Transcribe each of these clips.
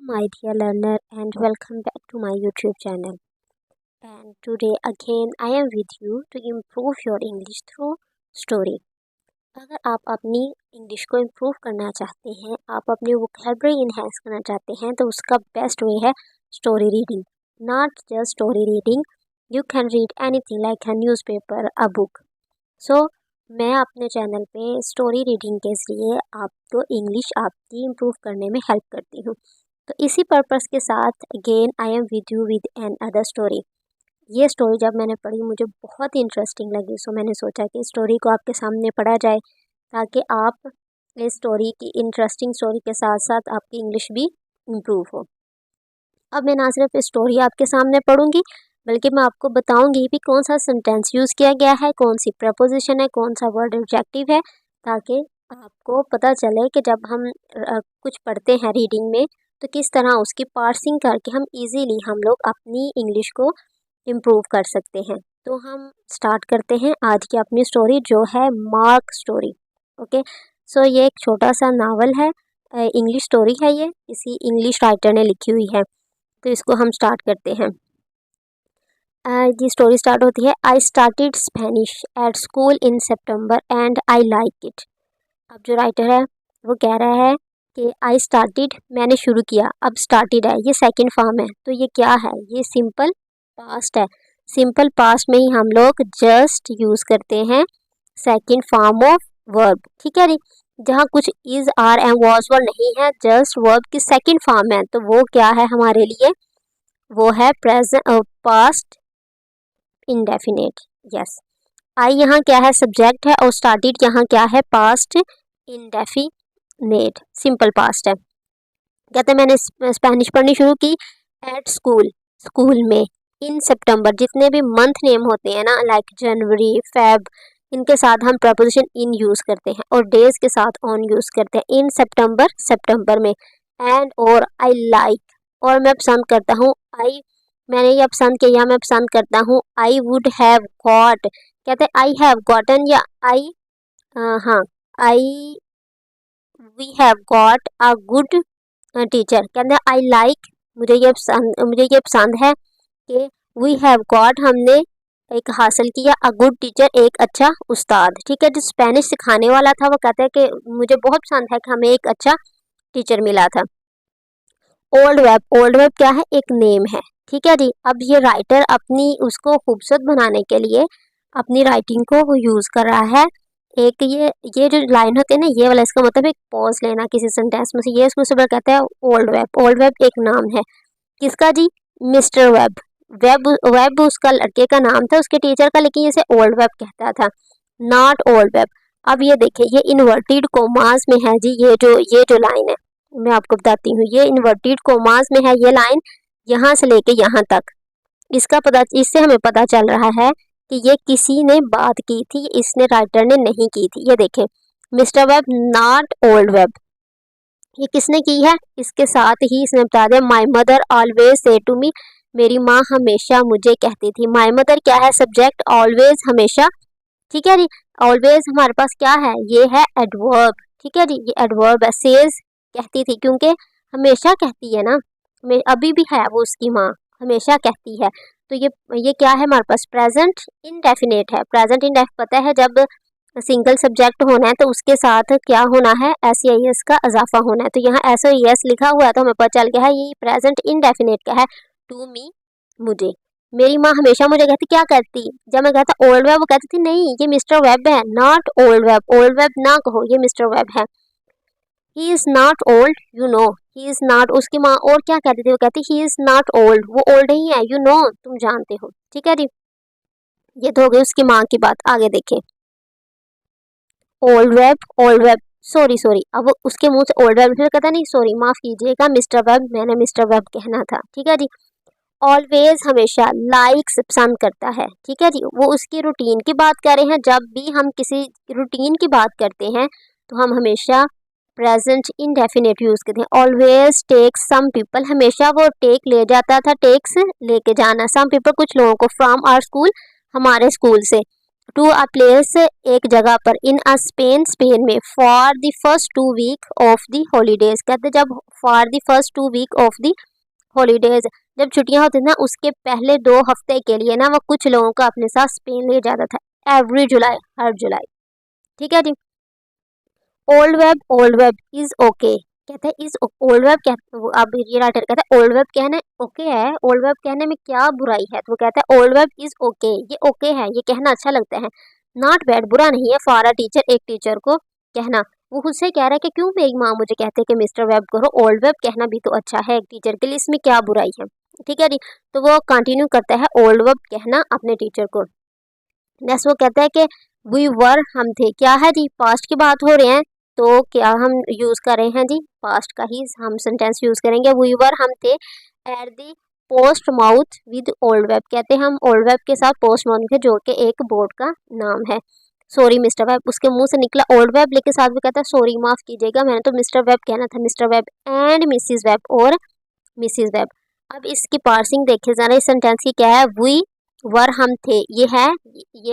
my dear learner, and welcome back to my YouTube channel. And today again I am with you to improve your English through story. अगर आप अपनी English को improve करना चाहते हैं, आप अपनी वोकैबुलरी इन्हेंस करना चाहते हैं, तो उसका बेस्ट वे है story reading. Not just story reading, you can read anything like a newspaper, a book. So मैं अपने चैनल पे स्टोरी रीडिंग के ज़रिए आपको इंग्लिश आपकी इम्प्रूव करने में हेल्प करती हूँ. तो इसी पर्पस के साथ again I am with you with another story. ये स्टोरी जब मैंने पढ़ी मुझे बहुत ही इंटरेस्टिंग लगी, सो मैंने सोचा कि इस स्टोरी को आपके सामने पढ़ा जाए ताकि आप इस स्टोरी की इंटरेस्टिंग स्टोरी के साथ साथ आपकी इंग्लिश भी इम्प्रूव हो. अब मैं ना सिर्फ इस स्टोरी आपके सामने पढ़ूंगी बल्कि मैं आपको बताऊंगी भी कौन सा सेंटेंस यूज़ किया गया है, कौन सी प्रपोजिशन है, कौन सा वर्ड ऑब्जेक्टिव है, ताकि आपको पता चले कि जब हम कुछ पढ़ते हैं रीडिंग में तो किस तरह उसकी पार्सिंग करके हम इजीली हम लोग अपनी इंग्लिश को इम्प्रूव कर सकते हैं. तो हम स्टार्ट करते हैं आज की अपनी स्टोरी जो है मार्क स्टोरी. ओके, सो ये एक छोटा सा नावल है, इंग्लिश स्टोरी है, ये किसी इंग्लिश राइटर ने लिखी हुई है. तो इसको हम स्टार्ट करते हैं. ये स्टोरी स्टार्ट होती है. I started Spanish at school in September and I like it. अब जो राइटर है वो कह रहा है कि आई स्टार्टेड मैंने शुरू किया. अब स्टार्टेड है, ये सेकंड फॉर्म है, तो ये क्या है, ये सिंपल पास्ट है. सिंपल पास्ट में ही हम लोग जस्ट यूज़ करते हैं सेकंड फॉर्म ऑफ वर्ब. ठीक है जी, जहाँ कुछ is are and was word नहीं है, जस्ट वर्ब की सेकंड फॉर्म है, तो वो क्या है हमारे लिए, वो है present past indefinite. Yes, I यहाँ क्या है, सब्जेक्ट है, और स्टार्टेड यहाँ क्या है, पास्ट इंडेफिनेट, सिंपल पास्ट है. कहते हैं मैंने स्पेनिश पढ़नी शुरू की एट स्कूल, स्कूल में, इन सितंबर, जितने भी मंथ नेम होते हैं ना लाइक जनवरी, फेब, इनके साथ हम प्रपोजिशन इन यूज़ करते हैं और डेज के साथ ऑन यूज़ करते हैं. इन सितंबर, सितंबर में, एंड और आई लाइक, और मैं पसंद करता हूँ, आई मैंने यह पसंद किया, मैं पसंद करता हूँ. आई वुड हैव गॉट, कहते हैं आई हैव गॉटन या आई, हाँ, I we have got a good teacher. कहते हैं आई लाइक, मुझे ये पसंद है कि वी हैव गॉट, हमने एक हासिल किया, अ गुड टीचर, एक अच्छा उस्ताद. ठीक है, जो स्पेनिश सिखाने वाला था वो कहता है कि मुझे बहुत पसंद है कि हमें एक अच्छा टीचर मिला था. ओल्ड वेब, ओल्ड वेब क्या है, एक नेम है. ठीक है जी, अब ये राइटर अपनी उसको खूबसूरत बनाने के लिए अपनी राइटिंग को वो यूज़ कर रहा है. एक ये जो लाइन होती है ना, ये वाला, इसका मतलब एक पॉज लेना किसी सेंटेंस में से, ये उसको सुबह कहते हैं ओल्ड वेब. ओल्ड वेब एक नाम है, किसका जी, मिस्टर वेब. वेब वेब उसका लड़के का नाम था, उसके टीचर का, लेकिन इसे ओल्ड वेब कहता था, नॉट ओल्ड वेब. अब ये देखिए, ये इन्वर्टेड कोमास में है जी, ये जो लाइन है मैं आपको बताती हूँ, ये इन्वर्टेड कोमास में है ये लाइन, यहाँ से लेके यहाँ तक. इससे हमें पता चल रहा है कि ये किसी ने बात की थी, इसने राइटर ने नहीं की थी. ये देखें, mister web not old web, ये किसने की है, इसके साथ ही इसने बता दिया my mother always say to me, मेरी माँ हमेशा मुझे कहती थी. माई मदर क्या है, सब्जेक्ट, ऑलवेज हमेशा. ठीक है जी, ऑलवेज हमारे पास क्या है, ये है एडवर्ब. ठीक है जी, ये एडवर्ब है. सेज कहती थी, क्योंकि हमेशा कहती है ना, अभी भी है वो, उसकी माँ हमेशा कहती है. तो ये क्या है हमारे पास, प्रेजेंट इनडेफिनेट है. प्रेजेंट इनडेफिनेट पता है, जब सिंगल सब्जेक्ट होना है तो उसके साथ क्या होना है, एस आई एस का इजाफा होना है. तो यहाँ एस आई एस लिखा हुआ है तो हमें पता चल गया है ये प्रेजेंट इनडेफिनेट का है. टू मी, मुझे, मेरी माँ हमेशा मुझे कहती, क्या कहती, जब मैं कहता ओल्ड वेब, वो कहती थी नहीं ये मिस्टर वेब है, not old web. Old web ना कहो, ये मिस्टर वेब है. He is not old, you know, he is not. उसकी माँ और क्या कहती थी, वो कहती ही इज़ नॉट ओल्ड, वो ओल्ड नहीं है, यू नो, तुम जानते हो. ठीक है जी, ये तो हो गई उसकी माँ की बात. आगे देखें, old web, old web, sorry sorry, अब उसके मुंह से ओल्ड वेब, फिर कहता नहीं सॉरी माफ़ कीजिएगा मिस्टर वेब, मैंने मिस्टर वेब कहना था. ठीक है जी, ऑलवेज हमेशा, लाइक्स पसंद करता है. ठीक है जी, वो उसकी रूटीन की बात कर रहे हैं. जब भी हम किसी रूटीन की बात करते हैं तो हम हमेशा प्रेजेंट इनडेफिनेट यूज़ करते हैं. ऑलवेज टेक्स सम पीपल, हमेशा वो टेक ले जाता था, टेक्स लेके जाना, सम पीपल कुछ लोगों को, फ्रॉम आवर स्कूल, हमारे स्कूल से. टू अ प्लेस एक जगह पर इन अ स्पेन में for the first 2 week of the holidays. कहते जब for the first 2 week of the holidays, जब छुट्टियां होती थी ना उसके पहले 2 हफ्ते के लिए ना वो कुछ लोगों को अपने साथ स्पेन ले जाता था, एवरी जुलाई, हर जुलाई। ठीक है जी। Old web is okay. कहते हैं इज ओल्ड वेब अब ये राइटर कहता है ओल्ड वेब कहने ओके है, ओल्ड वेब कहने में क्या बुराई है, तो वो कहता है ओल्ड वेब इज ओके, ये ओके है, ये कहना अच्छा लगता है। नॉट बैड, बुरा नहीं है, फॉर अ टीचर, एक टीचर को कहना। वो खुद से कह रहा है कि क्यों मेरी माँ मुझे कहते हैं कि मिस्टर वेब करो, ओल्ड वेब कहना भी तो अच्छा है एक टीचर के लिए, इसमें क्या बुराई है। ठीक है जी। तो वो कंटिन्यू करता है ओल्ड वेब कहना अपने टीचर को। नेक्स्ट वो कहता है कि वी वर, हम थे, क्या है जी, पास्ट की बात हो रहे हैं, तो क्या हम यूज कर रहे हैं जी, पास्ट का ही हम सेंटेंस यूज करेंगे। वी वर, हम थे, at the post mouth with old Webb, कहते हैं हम ओल्ड वेब के साथ पोस्ट माउथ थे, जो कि एक बोर्ड का नाम है। सॉरी मिस्टर वेब, उसके मुंह से निकला ओल्ड वेब, लेकिन साथ में कहता है सॉरी माफ कीजिएगा, मैंने तो मिस्टर वेब कहना था, mister web and Mrs web, और मिसिस वेब। अब इसकी पार्सिंग देखे जाना, इस सेंटेंस की क्या है, वी वर, हम थे, ये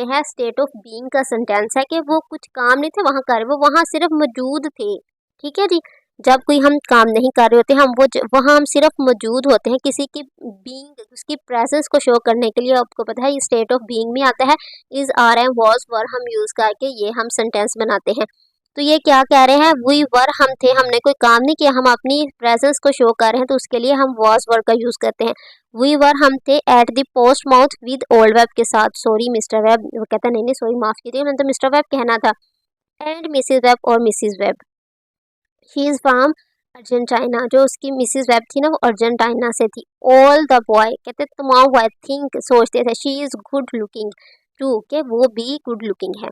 है स्टेट ऑफ बीइंग का सेंटेंस है कि वो कुछ काम नहीं थे वहां कर, वो वहां सिर्फ मौजूद थे। ठीक है जी। जब कोई हम काम नहीं कर रहे होते हम वो वहां हम सिर्फ मौजूद होते हैं, किसी की बीइंग, उसकी प्रेजेंस को शो करने के लिए। आपको पता है ये स्टेट ऑफ बीइंग में आता है, इज, आर, एम, वॉज, वर हम यूज करके ये हम सेंटेंस बनाते हैं। तो ये क्या कह रहे हैं, वी वर, हम थे, हमने कोई काम नहीं किया, हम अपनी प्रेजेंस को शो कर रहे हैं, तो उसके लिए हम वॉज वर का यूज करते हैं। वी वर, हम थे, at the post mouth with old web के साथ, सॉरी मिस्टर वेब, वो कहता नहीं नहीं सॉरी माफ कीजिए, मैंने तो मिस्टर वेब कहना था, एंड मिसिस वेब, और Mrs web. She is from Argentina, जो उसकी मिसिस वेब थी ना वो अर्जेंटीना से थी। ऑल द बॉय, कहते तमाम बॉय थिंक, सोचते थे, she is good looking too, के वो भी गुड लुकिंग है।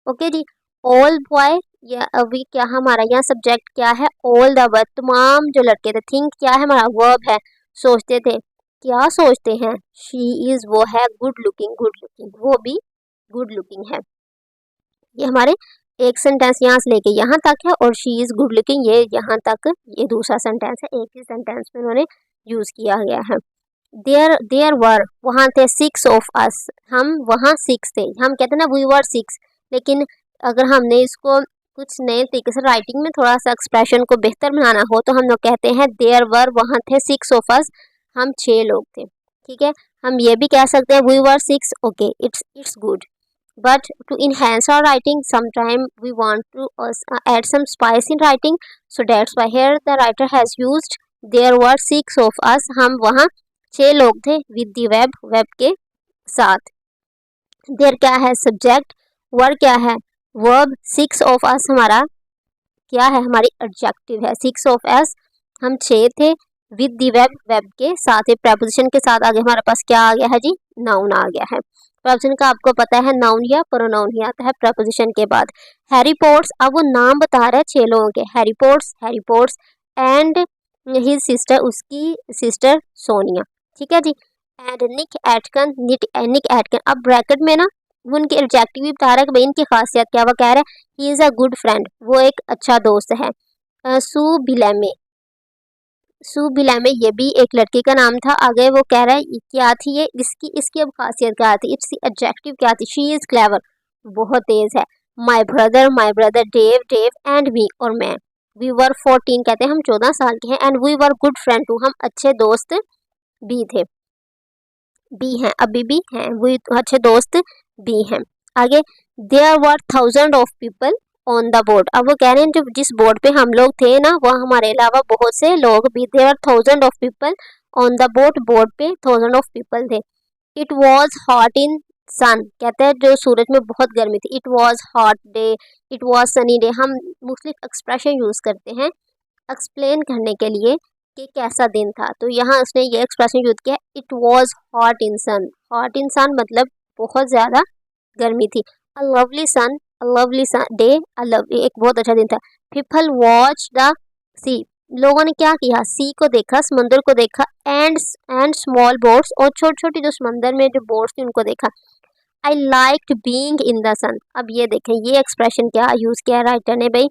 ओके जी। ऑल बॉय, या अभी क्या हमारा यहाँ सब्जेक्ट क्या है, ऑल द बॉय, तमाम जो लड़के थे, थिंक क्या है हमारा वर्ब है, सोचते थे, क्या सोचते हैं, शी इज, वो है गुड लुकिंग, गुड लुकिंग, वो भी गुड लुकिंग है। ये हमारे एक सेंटेंस यहाँ से लेके यहाँ तक है, और शी इज गुड लुकिंग ये यहाँ तक, ये दूसरा सेंटेंस है, एक ही सेंटेंस में उन्होंने यूज किया गया है। देयर वर, वहाँ थे, 6 of us, हम वहाँ 6 थे, हम कहते हैं ना वी वर 6, लेकिन अगर हमने इसको कुछ नए तरीके से राइटिंग में थोड़ा सा एक्सप्रेशन को बेहतर बनाना हो तो हम लोग कहते हैं देयर वर, वहाँ थे 6 of us, हम 6 लोग थे। ठीक है। हम ये भी कह सकते हैं we were 6, okay, it's good. But to enhance our writing, sometime we want to add some spice in writing. So that's why here the writer has used there were 6 of us. हम वहाँ 6 लोग थे with the web के साथ। There क्या है subject, were क्या है verb, 6 of us हमारा क्या है, हमारी एडजेक्टिव है। 6 of us, हम 6 थे, विद दी वेब के साथ ही preposition के साथ आगे हमारे पास क्या आ गया है जी, नाउन आ गया है। preposition का आपको पता है नाउन या प्रोनाउन ही आता है preposition के बाद। हैरी पॉट्स, अब वो नाम बता रहा है 6 लोगों के, Harry pots and his sister, उसकी सिस्टर सोनिया। ठीक है जी। एंड निक एटकन, निक एटकन, अब ब्रैकेट में ना वो उनकी एडजेक्टिव भी बता रहा है कि भाई इनकी खासियत क्या, वो कह रहा है he is a good friend, वो एक अच्छा दोस्त है। सू बिलेमे, सू बिलेमे ये भी एक लड़की का नाम था। आगे वो कह रहा है क्या थी ये, इसकी इसकी अब खासियत क्या थी, इट्स एडजेक्टिव क्या थी, शी इज़ क्लेवर, बहुत तेज है। My brother Dave and me, और मैं। वी वर 14, कहते हैं हम 14 साल के हैं, and we were good friend too, हम अच्छे दोस्त भी थे, भी हैं, अभी भी हैं, वी अच्छे दोस्त भी हैं। आगे there were 1000 of people on the board, अब वो कह रहे हैं जो जिस बोर्ड पे हम लोग थे ना वह हमारे अलावा बहुत से लोग भी, there were 1000 of people on the board पे 1000 of people थे। It was hot in sun, कहते हैं जो सूरज में बहुत गर्मी थी, it was hot day, it was sunny day, हम मुख्तलिफ एक्सप्रेशन यूज करते हैं एक्सप्लेन करने के लिए कि कैसा दिन था। तो यहाँ उसने ये एक्सप्रेशन यूज किया, it was hot in sun, hot in sun मतलब बहुत ज़्यादा गर्मी थी। A lovely sun, a lovely day, a lovely एक बहुत अच्छा दिन था। पीपल वॉच द सी, लोगों ने क्या किया, सी को देखा, समंदर को देखा, एंड स्मॉल बोट्स, और छोटी छोटी जो समंदर में जो बोट्स थी उनको देखा। I liked being in the sun, अब ये देखें ये एक्सप्रेशन क्या यूज़ किया राइटर ने भाई,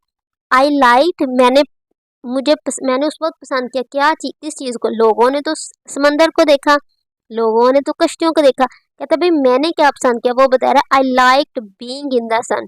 आई लाइक्ड, मैंने उस वक्त पसंद किया क्या चीज़, किस चीज़ को, लोगों ने तो समंदर को देखा, लोगों ने तो कश्तियों को देखा, कहता है भाई मैंने क्या पसंद किया, वो बता रहा है I liked being in the sun.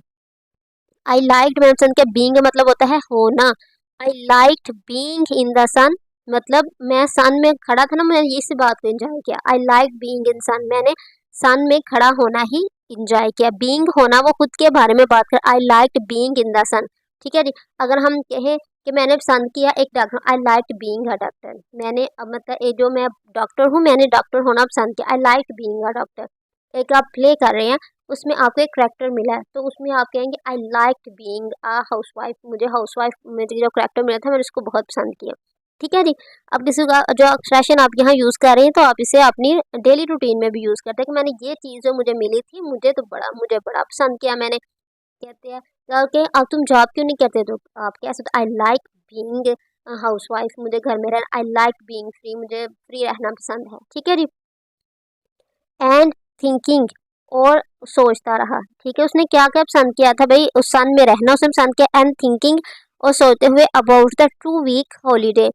I liked मैंने पसंद किया, बीइंग का मतलब होता है होना। I liked being in the sun मतलब मैं सन में खड़ा था ना, मैंने इसी बात को एंजॉय किया। आई लाइक बीइंग इन सन, मैंने सन में खड़ा होना ही एंजॉय किया। बीइंग होना वो खुद के बारे में बात कर, I liked being in the sun. ठीक है जी। अगर हम कहें कि मैंने पसंद किया एक doctor, I like being a doctor, मैंने अब मतलब जो मैं डॉक्टर हूँ, मैंने डॉक्टर होना पसंद किया, I like being a doctor. एक आप प्ले कर रहे हैं, उसमें आपको एक करेक्टर मिला है, तो उसमें आप कहेंगे I like being a housewife, मुझे हाउसवाइफ में जो करेक्टर मिला था मैंने उसको बहुत पसंद किया। ठीक है जी। अब किसी का जो एक्सप्रेशन आप यहाँ यूज़ कर रहे हैं तो आप इसे अपनी डेली रूटीन में भी यूज़ करते हैं कि मैंने ये चीज़ जो मुझे मिली थी मुझे बड़ा पसंद किया मैंने। कहते हैं कि अब तुम जॉब क्यों नहीं करते, तो आप कह सकते आई लाइक बीइंग हाउसवाइफ, मुझे घर में रहना, आई लाइक बीइंग फ्री, मुझे फ्री रहना पसंद है। ठीक है जी। एंड थिंकिंग और सोचता रहा। ठीक है, उसने क्या क्या पसंद किया था भाई, उस सन में रहना उसने पसंद किया, एंड थिंकिंग और सोचते हुए अबाउट द 2 वीक हॉलीडे।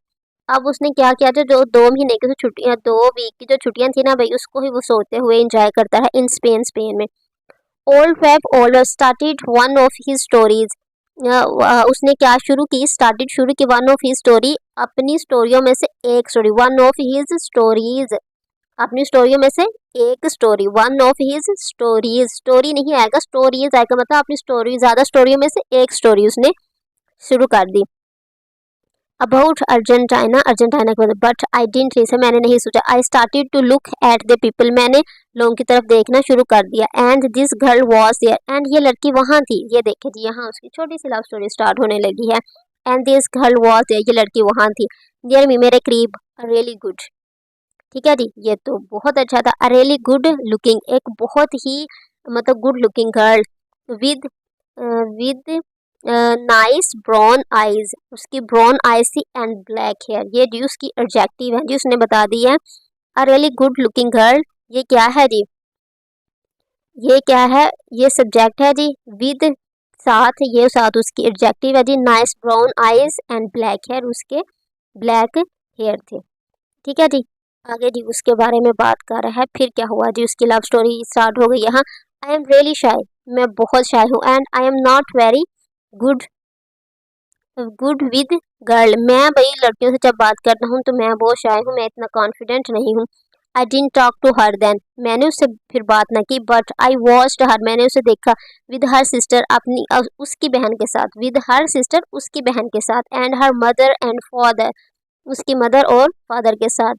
अब उसने क्या किया था, जो 2 महीने की जो छुट्टियां, 2 वीक की जो छुट्टियां थी ना भाई, उसको ही वो सोचते हुए एंजॉय करता है इन स्पेन में। Old web older started one of his stories, उसने क्या शुरू की, स्टार्टेड शुरू की वन ऑफ हिज स्टोरी, अपनी स्टोरियों में से एक story, one of his stories, अपनी स्टोरियों में से एक story, one of his stories, story नहीं आएगा स्टोरीज आएगा, मतलब अपनी स्टोरी, ज्यादा स्टोरियों में से एक स्टोरी उसने शुरू कर दी। अबाउट अर्जेंटीना, अर्जेंटीना के मतलब, बट आई डिडंट लिसन, मैंने नहीं सोचा, I started to look at the people, मैंने लोगों की तरफ देखना शुरू कर दिया, and this girl was there, एंड ये लड़की वहाँ थी, ये देखे जी यहाँ उसकी छोटी सी लव स्टोरी स्टार्ट होने लगी है। And this girl was there, ये लड़की वहाँ थी, नियर मी, मेरे करीब, रियली गुड। ठीक है जी, ये तो बहुत अच्छा था, अ रियली गुड लुकिंग, एक बहुत ही मतलब good looking girl, with with nice brown eyes, उसकी ब्राउन आईज थी, एंड ब्लैक हेयर, ये जी उसकी एडजेक्टिव है जी, उसने बता दी है। A really good looking girl, ये क्या है जी, ये क्या है, ये सब्जेक्ट है जी, विद साथ, ये साथ उसकी एडजेक्टिव है जी, nice brown eyes and black hair, उसके ब्लैक हेयर थे। ठीक है जी। आगे जी उसके बारे में बात कर रहा है, फिर क्या हुआ जी, उसकी लव स्टोरी स्टार्ट हो गई यहाँ। आई एम रियली शाय, मैं बहुत शाय हूँ, and I am not very good good with girl, मैं भाई लड़कियों से जब बात करता हूँ तो मैं बहुत शाय हूँ, मैं इतना कॉन्फिडेंट नहीं हूँ। I didn't talk to her then, मैंने उससे फिर बात ना की, बट आई वॉच्ड हर, मैंने उसे देखा, विद हर सिस्टर, अपनी उसकी बहन के साथ, विद हर सिस्टर, उसकी बहन के साथ, and her mother and father, उसकी मदर और फादर के साथ।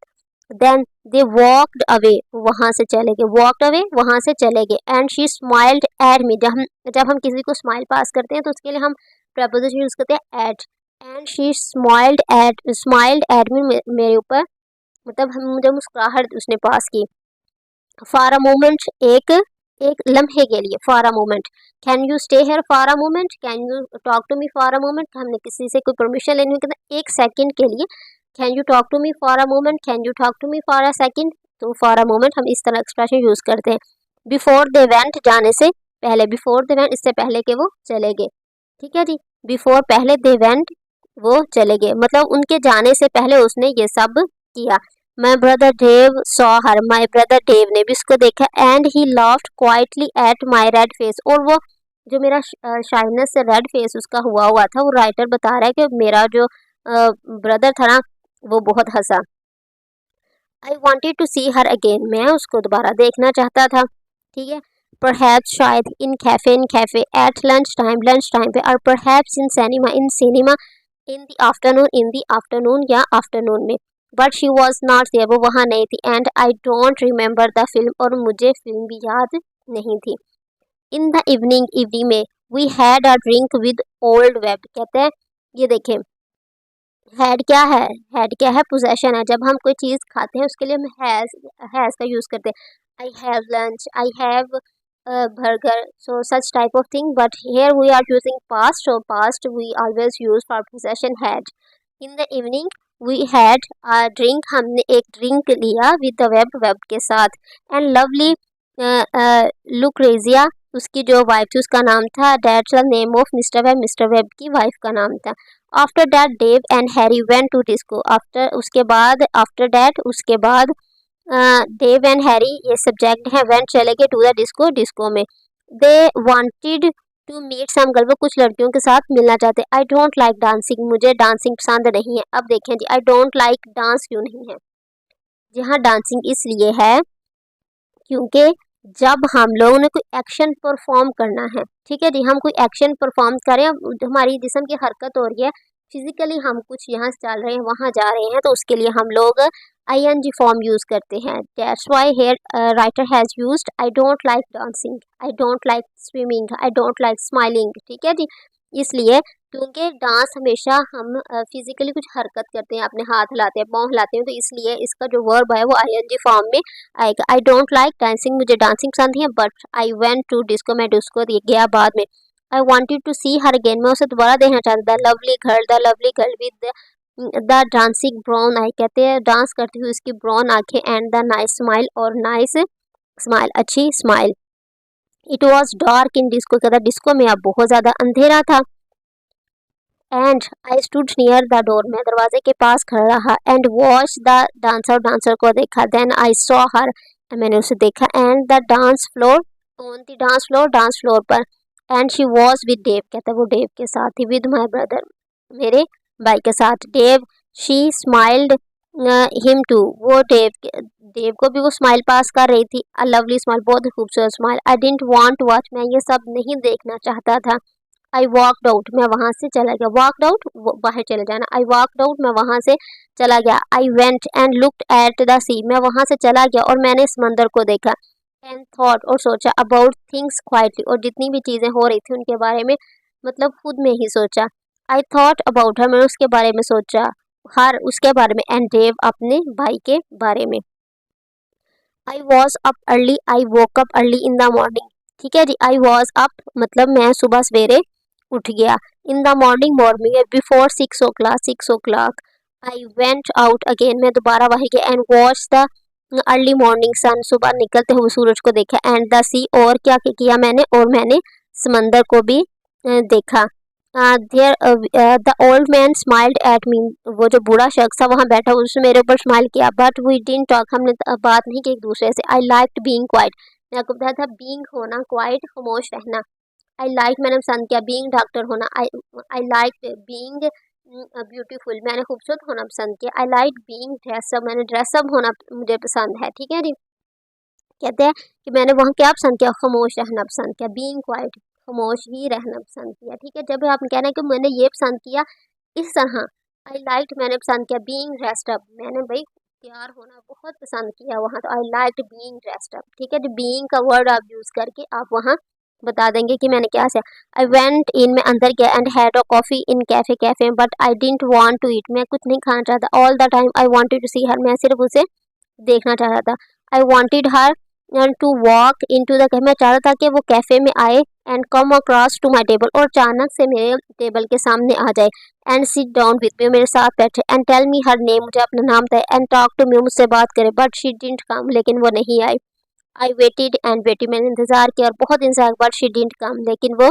देन दे वॉकड अवे, वहाँ से चले गए, वॉकड अवे, वहाँ से चले गए, एंड शी स्माइल्ड एट मी, जब हम किसी को स्माइल पास करते हैं तो उसके लिए हम प्रपोजिशन यूज करते हैं at, and she smiled at me, मेरे ऊपर, मतलब हम मुझे मुस्कुराहट उसने पास की। फॉर अ मोमेंट, एक एक लम्हे के लिए, for a moment, can you stay here for a moment, can you talk to me for a moment, हमने किसी से कोई परमिशन लेनी हो कहते एक सेकंड के लिए, can you talk to me for a moment, can you talk to me for a second, तो फॉर अ मोमेंट हम इस तरह एक्सप्रेशन यूज करते हैं। बिफोर दे वेंट, जाने से पहले, बिफोर दे वेंट, इससे पहले के वो चले गए। ठीक है जी। बिफोर पहले, दे वेंट वो चले गए, मतलब उनके जाने से पहले उसने ये सब किया। My brother Dave saw her, my brother Dave ने भी उसको देखा, and he laughed quietly at my red face, और वो जो मेरा शाइनेस से रेड फेस उसका हुआ था, वो राइटर बता रहा है कि मेरा जो ब्रदर था ना वो बहुत हंसा। I wanted to see her again, मैं उसको दोबारा देखना चाहता था। ठीक है। परहैप्स शायद, in cafe, at lunch time पे, और perhaps in cinema, in the afternoon या आफ्टरनून में, but she was not there, वो वहाँ नहीं थी, and I don't remember the film, और मुझे फिल्म भी याद नहीं थी। इन द इवनिंग में, we had a drink with old Webb, कहते हैं ये देखें, हैड क्या है, हैड क्या है, पोजेशन है, जब हम कोई चीज़ खाते हैं उसके लिए हम हैज़ का यूज़ करते हैं, I have lunch, I have burger, so such type of thing, but here we are using past, so past we always use for possession had। in the evening we had a drink, हमने एक drink लिया with the web के साथ, and lovely Lucrezia, उसकी जो wife थी उसका नाम था, that's the name of mister Webb की वाइफ का नाम था। After that Dave and Harry went to disco, after उसके बाद, आफ्टर दैट उसके बाद डेव एंड हैरी ये सब्जेक्ट है। वेंट चले गए टू द डिस्को, डिस्को में। They wanted to meet some girl, वो कुछ लड़कियों के साथ मिलना चाहते। आई डोंट लाइक डांसिंग, मुझे डांसिंग पसंद नहीं है। अब देखें जी, आई डोंट लाइक डांस क्यों नहीं है, यहाँ डांसिंग इसलिए है क्योंकि जब हम लोगों ने कोई एक्शन परफॉर्म करना है, ठीक है जी, हम कोई एक्शन परफॉर्म करें, हमारी जिस्म की हरकत हो रही है, फिजिकली हम कुछ यहाँ से चल रहे हैं वहाँ जा रहे हैं, तो उसके लिए हम लोग आईएनजी फॉर्म यूज करते हैं। That's why here writer has used I don't like dancing, I don't like swimming, I don't like smiling, ठीक है जी। इसलिए क्योंकि डांस हमेशा हम फिजिकली कुछ हरकत करते हैं, अपने हाथ हिलाते हैं, पाँव हिलाते हैं, तो इसलिए इसका जो वर्ब है वो आईएनजी फॉर्म में आएगा। आई डोंट लाइक डांसिंग, मुझे डांसिंग पसंद है, but I went to disco, मैं डिस्को गया बाद में। I wanted to see her again, मैं उसे दोबारा देखना चाहता था। The lovely girl with the dancing brown eye, कहते हैं डांस करती हुई उसकी ब्राउन आंखें, एंड द नाइस स्माइल, और नाइस स्माइल, अच्छी smile. It was dark in disco, कहता डिस्को में अब बहुत ज़्यादा अंधेरा था। And I stood near the door, मैं दरवाजे के पास खड़ा रहा। And watch the dancer, dancer को देखा। देन आई सॉ हर, मैंने उसे देखा। And the dance floor, on the dance floor, dance floor पर। And she was with Dave, कहता है वो डेव के साथ थी। विद माई ब्रदर, मेरे भाई के साथ। Dave, she smiled him too, वो डेव को भी वो स्माइल पास कर रही थी। अ लवली स्माइल, बहुत ही खूबसूरत smile. I didn't want to watch, मैं ये सब नहीं देखना चाहता था। आई वॉकड आउट, मैं वहाँ से चला गया। वॉकड आउट, बाहर चले जाना। आई वॉकड आउट, मैं वहाँ से चला गया। I went and looked at the sea, मैं वहाँ से चला गया और मैंने समंदर को देखा। एंड थॉट, और सोचा। अबाउट थिंग्स क्वाइटली, और जितनी भी चीज़ें हो रही थी उनके बारे में, मतलब खुद में ही सोचा। आई थॉट अबाउट हर, मैंने उसके बारे में सोचा, हर उसके बारे में। एंड डेव, अपने भाई के बारे में। I was up early, I woke up early in the morning, ठीक है जी। आई वॉज अप मतलब मैं सुबह सवेरे उठ गया। इन द मॉर्निंग, मॉर्निंग है, before 6 o'clock, 6 o'clock। I went out again, मैं दोबारा वही गया। And watch the early morning sun, सुबह निकलते हुए सूरज को देखा। एंड द सी, और क्या किया मैंने, और मैंने समंदर को भी देखा। There the old man smiled at me, वो जो बूढ़ा शख्स था वहाँ बैठा, उसने मेरे ऊपर स्माइल किया। बट वी डिडंट टॉक, हमने बात नहीं की एक दूसरे से। आई लाइक्ड बीइंग क्वाइट, मैं आपको बताया था बीइंग होना, क्वाइट खामोश रहना। आई लाइक, मैंने पसंद किया। बीइंग डॉक्टर होना। आई लाइक बीइंग ब्यूटीफुल, मैंने खूबसूरत होना पसंद किया। आई लाइक बीइंग ड्रेसअप, मैंने ड्रेसअप होना मुझे पसंद है, ठीक है जी। कहते हैं कि मैंने वहाँ क्या पसंद किया, खामोश रहना पसंद किया। बीइंग क्वाइट, खामोश ही रहना पसंद किया, ठीक है। जब आपने कहना है कि मैंने ये पसंद किया इस तरह, आई लाइक मैंने पसंद किया। बीइंग ड्रेस्ड अप, मैंने भाई तैयार होना बहुत पसंद किया वहाँ, तो I like being dressed up, ठीक है। जो बीइंग का वर्ड आप यूज़ करके आप वहाँ बता देंगे कि मैंने क्या से। आई वेंट इन, मैं अंदर गया। And had a coffee in cafe, but I didn't want to eat, मैं कुछ नहीं खाना चाहता। All the time I wanted to see her, मैं सिर्फ उसे देखना चाहता था। I wanted her and to walk in to the, मैं चाहता था कि वो कैफ़े में आए। And come across to my table, और अचानक से मेरे टेबल के सामने आ जाए। And sit down with me, मेरे साथ बैठे। And tell me her name, मुझे अपना नाम बताए। एंड टॉक टू मी, मुझसे बात करे। बट शी डिडंट कम, लेकिन वो नहीं आई। आई वेटेड एंड वेटेड, मैंने इंतज़ार किया और बहुत इंतजार, बट शी डिडंट कम, लेकिन वो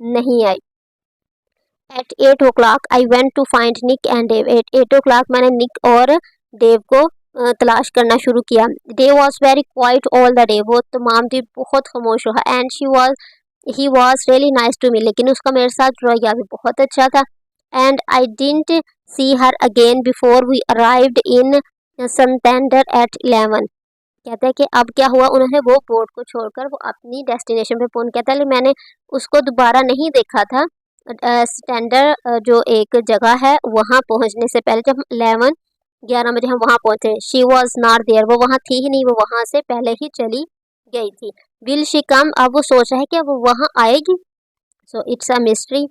नहीं आई। At 8 o'clock I went to find Nick and Dave, at 8 o'clock मैंने निक और डेव को तलाश करना शुरू किया। Dave was very quiet all the day, वो तमाम दिन बहुत खामोश रहा। And he was really nice to me, लेकिन उसका मेरे साथ रवैया भी बहुत अच्छा था। And I didn't see her again before we arrived in Santander at 11, कहते हैं कि अब क्या हुआ, उन्होंने वो बोर्ड को छोड़कर वो अपनी डेस्टिनेशन पे पहुंच गया था। मैंने उसको दोबारा नहीं देखा था। स्टैंडर्ड जो एक जगह है वहाँ पहुँचने से पहले, जब 11 बजे हम वहाँ पहुँचे। शी वॉज नॉट देयर, वो वहाँ थी ही नहीं, वो वहाँ से पहले ही चली गई थी। विल शी कम, अब वो सोच रहा है कि वो वहाँ आएगी। So it's a mystery,